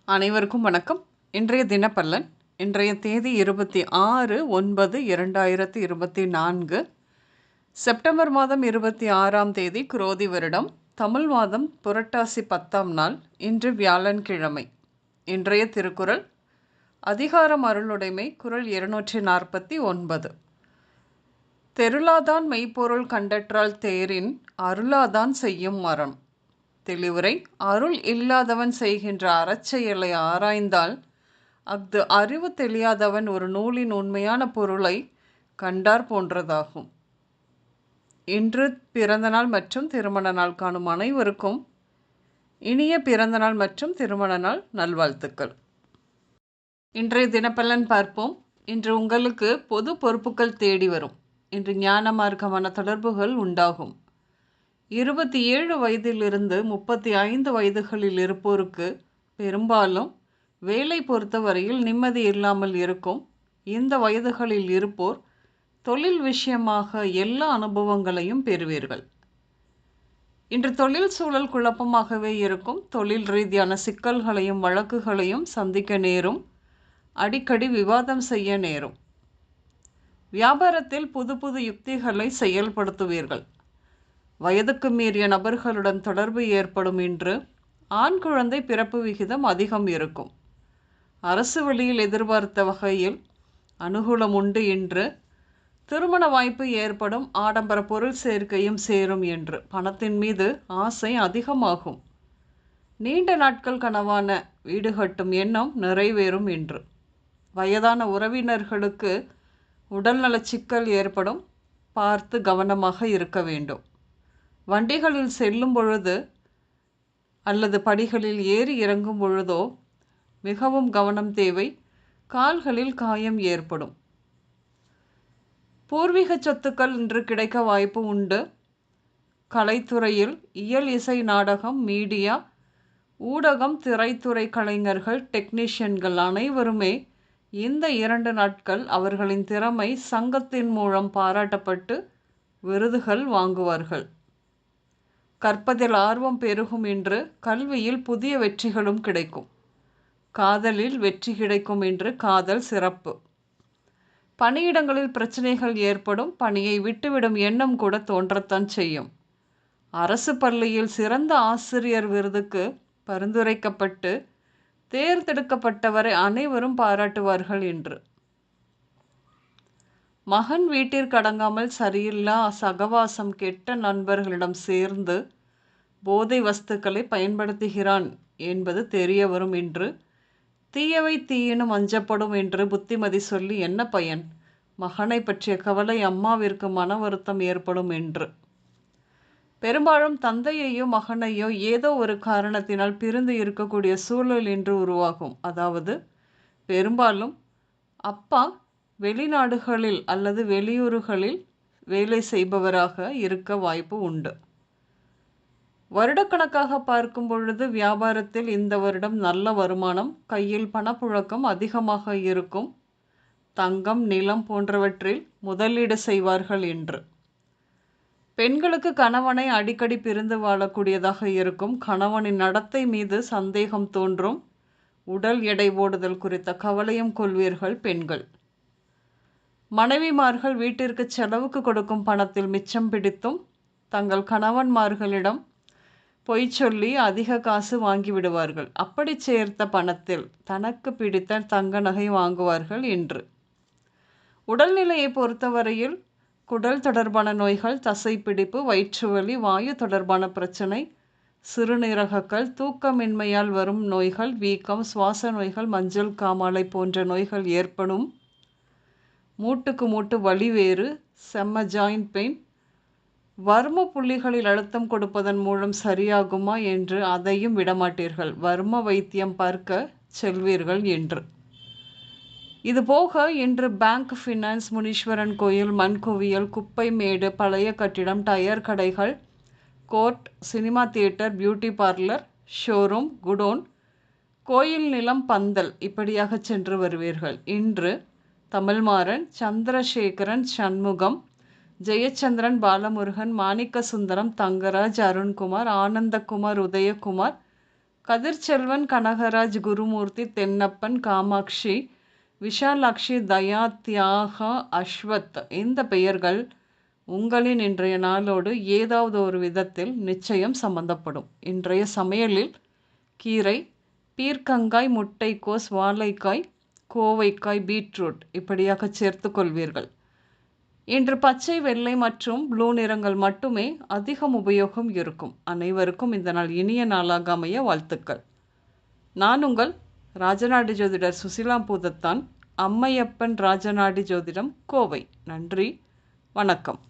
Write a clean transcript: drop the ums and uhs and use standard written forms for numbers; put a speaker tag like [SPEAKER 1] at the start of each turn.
[SPEAKER 1] அனைவருக்கும் வணக்கம். இன்றைய தினப்பலன். இன்றைய தேதி 26/9/2024, செப்டம்பர் மாதம் 26ஆம் தேதி, குரோதி வருடம், தமிழ் மாதம் புரட்டாசி 10ஆம் நாள். இன்று வியாழன்கிழமை. இன்றைய திருக்குறள் அதிகாரம் அருளுடைமை, குறள் 249. தெருளாதான் மெய்ப்பொருள் கண்டற்றால் தேரின் அருளாதான் செய்யும் மரம். தெளிவுரை: அருள் இல்லாதவன் செய்கின்ற அறச்செயலை ஆராய்ந்தால் அஃது அறிவு தெளியாதவன் ஒரு நூலின் உண்மையான பொருளை கண்டார் போன்றதாகும். இன்று பிறந்தநாள் மற்றும் திருமண நாள் காணும் அனைவருக்கும் இனிய பிறந்தநாள் மற்றும் திருமண நாள் நல்வாழ்த்துக்கள். இன்றைய தினப்பலன் பார்ப்போம். இன்று உங்களுக்கு பொது பொறுப்புகள் தேடி வரும். இன்று ஞான மார்க்கமான தொடர்புகள் உண்டாகும். 27 வயதிலிருந்து 35 வயதுகளில் இருப்போருக்கு பெரும்பாலும் வேலை பொறுத்தவரையில் நிம்மதி இல்லாமல் இருக்கும். இந்த வயதுகளில் இருப்போர் தொழில் விஷயமாக எல்லா அனுபவங்களையும் பெறுவீர்கள். இன்று தொழில் சூழல் குழப்பமாகவே இருக்கும். தொழில் ரீதியான சிக்கல்களையும் வழக்குகளையும் சந்திக்க நேரும். அடிக்கடி விவாதம் செய்ய நேரும். வியாபாரத்தில் புது புது யுக்திகளை செயல்படுத்துவீர்கள். வயதுக்கு மீறிய நபர்களுடன் தொடர்பு ஏற்படும். இன்று ஆண் குழந்தை பிறப்பு விகிதம் அதிகம் இருக்கும். அரசு வழியில் எதிர்பார்த்த வகையில் அனுகூலம் உண்டு. இன்று திருமண வாய்ப்பு ஏற்படும். ஆடம்பர பொருள் சேர்க்கையும் சேரும். என்று பணத்தின் மீது ஆசை அதிகமாகும். நீண்ட நாட்கள் கனவான வீடு கட்டும் எண்ணம் நிறைவேறும். என்று வயதான உறவினர்களுக்கு உடல்நல சிக்கல் ஏற்படும். பார்த்து கவனமாக இருக்க வேண்டும். வண்டிகளில் செல்லும் பொழுது அல்லது படிகளில் ஏறி இறங்கும் பொழுதோ மிகவும் கவனம் தேவை. கால்களில் காயம் ஏற்படும். பூர்வீக சொத்துக்கள் இன்று கிடைக்க வாய்ப்பு உண்டு. கலைத்துறையில் இயல், இசை, நாடகம், மீடியா, ஊடகம், திரைத்துறை கலைஞர்கள், டெக்னீஷியன்கள் அனைவருமே இந்த 2 நாட்கள் அவர்களின் திறமை சங்கத்தின் மூலம் பாராட்டப்பட்டு விருதுகள் வாங்குவார்கள். கற்பதில் ஆர்வம் பெருகும். என்று கல்வியில் புதிய வெற்றிகளும் கிடைக்கும். காதலில் வெற்றி கிடைக்கும். என்று காதல் சிறப்பு. பணியிடங்களில் பிரச்சனைகள் ஏற்படும். பணியை விட்டுவிடும் எண்ணம் கூட தோன்றத்தான் செய்யும். அரசு பள்ளியில் சிறந்த ஆசிரியர் விருதுக்கு பரிந்துரைக்கப்பட்டு தேர்ந்தெடுக்கப்பட்டவரை அனைவரும் பாராட்டுவார்கள். என்று மகன் வீட்டிற்கு அடங்காமல் சரியில்லா சகவாசம், கெட்ட நண்பர்களிடம் சேர்ந்து போதை வஸ்துக்களை பயன்படுத்துகிறான் என்பது தெரிய வரும். என்று தீயவை தீயினும் அஞ்சப்படும். என்று புத்திமதி சொல்லி என்ன பயன்? மகனை பற்றிய கவலை அம்மாவிற்கு மன வருத்தம் ஏற்படும். என்று பெரும்பாலும் தந்தையையோ மகனையோ ஏதோ ஒரு காரணத்தினால் பிரிந்து இருக்கக்கூடிய சூழல் இன்று உருவாகும். அதாவது பெரும்பாலும் அப்பா வெளிநாடுகளில் அல்லது வெளியூர்களில் வேலை செய்பவராக இருக்க வாய்ப்பு உண்டு. வருடக்கணக்காக பார்க்கும் பொழுது வியாபாரத்தில் இந்த வருடம் நல்ல வருமானம், கையில் பணப்புழக்கம் அதிகமாக இருக்கும். தங்கம், நிலம் போன்றவற்றில் முதலீடு செய்வார்கள். என்று பெண்களுக்கு கணவனை அடிக்கடி பிரிந்து வாழக்கூடியதாக இருக்கும். கணவனின் நடத்தை மீது சந்தேகம் தோன்றும். உடல் எடை போடுதல் குறித்த கவலையும் கொள்வீர்கள். பெண்கள் மனைவிமார்கள் வீட்டிற்கு செலவுக்கு கொடுக்கும் பணத்தில் மிச்சம் பிடித்தும் தங்கள் கணவன்மார்களிடம் பொய் சொல்லி அதிக காசு வாங்கி விடுவார்கள். அப்படி சேர்த்த பணத்தில் தனக்கு பிடித்த தங்க நகை வாங்குவார்கள். என்று உடல்நிலையை பொறுத்தவரையில் குடல் தொடர்பான நோய்கள், தசைப்பிடிப்பு, வயிற்றுவலி, வாயு தொடர்பான பிரச்சனை, சிறுநீரகக்கல், தூக்கமின்மையால் வரும் நோய்கள், வீக்கம், சுவாச நோய்கள், மஞ்சள் காமாலை போன்ற நோய்கள் ஏற்படும். மூட்டுக்கு மூட்டு வலி வேறு, செம்ம ஜாயிண்ட் பெயின், வர்ம புள்ளிகளில் அழுத்தம் கொடுப்பதன் மூலம் சரியாகுமா என்று அதையும் விடமாட்டீர்கள். வர்ம வைத்தியம் பார்க்க செல்வீர்கள். என்று இதுபோக இன்று பேங்க், ஃபினான்ஸ், முனீஸ்வரன் கோயில், மண்குவியல், குப்பை மேடு, பழைய கட்டிடம், டயர் கடைகள், court, cinema theatre, beauty parlour, showroom, godown, கோயில் நிலம், பந்தல் இப்படியாக சென்று வருவீர்கள். இன்று தமிழ்மாறன், சந்திரசேகரன், சண்முகம், ஜெயச்சந்திரன், பாலமுருகன், மாணிக்க சுந்தரம், தங்கராஜ், அருண்குமார், ஆனந்தகுமார், உதயகுமார், கதிர்ச்செல்வன், கனகராஜ், குருமூர்த்தி, தென்னப்பன், காமாட்சி, விஷாலாட்சி, தயா, தியாகா, அஸ்வத் இந்த பெயர்கள் உங்களின் இன்றைய நாளோடு ஏதாவது ஒரு விதத்தில் நிச்சயம் சம்பந்தப்படும். இன்றைய சமையலில் கீரை, பீர்க்கங்காய், முட்டைக்கோஸ், வாழைக்காய், கோவைக்காய், பீட்ரூட் இப்படியாக சேர்த்து கொள்வீர்கள். இன்று பச்சை, வெள்ளை மற்றும் ப்ளூ நிறங்கள் மட்டுமே அதிகம் உபயோகம் இருக்கும். அனைவருக்கும் இந்த நாள் இனிய நாளாக அமைய வாழ்த்துக்கள். நான் உங்கள் ராஜநாடி ஜோதிடர் சுசிலா பூதத்தான், அம்மையப்பன் ராஜநாடி ஜோதிடம், கோவை. நன்றி, வணக்கம்.